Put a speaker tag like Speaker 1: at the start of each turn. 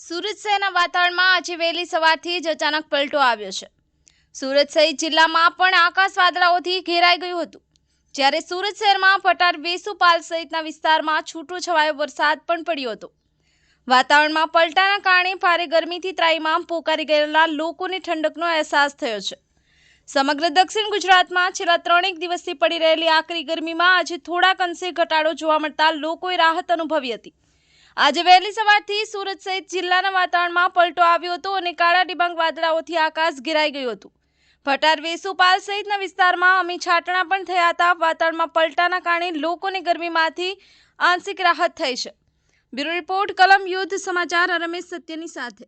Speaker 1: સુરત શહેરના વાતાવરણમાં આજે વહેલી સવારથી જ અચાનક પલટો આવ્યો છે। સુરત સહિત જિલ્લામાં પણ આકાશ વાદળાઓથી ઘેરાઈ ગયું હતું, જ્યારે સુરત શહેરમાં પટાર વેસુપાલ સહિતના વિસ્તારમાં છૂટોછવાયો વરસાદ પણ પડ્યો હતો। વાતાવરણમાં પલટાના કારણે ભારે ગરમીથી ત્રાહિમામ પોકારી ગયેલા લોકોને ઠંડકનો અહેસાસ થયો છે। સમગ્ર દક્ષિણ ગુજરાતમાં છેલ્લા 3 દિવસથી પડી રહેલી આકરી ગરમીમાં આજે થોડાક અંશે ઘટાડો જોવા મળતા લોકોએ રાહત અનુભવી હતી। આજે વહેલી સવારથી સુરત સહિત જિલ્લાના વાતાવરણમાં પલટો આવ્યો હતો અને કાળા ડિબાંગ વાદળાઓથી આકાશ ઘેરાઈ ગયું હતું। ભટાર વેસુપાલ સહિતના વિસ્તારમાં અમી છાંટણા પણ થયા હતા। વાતાવરણમાં પલટાના કારણે લોકોને ગરમીમાંથી આંશિક રાહત થઈ છે। બ્યુરો રિપોર્ટ, કલમ યુદ્ધ સમાચાર, રમેશ સત્યની સાથે।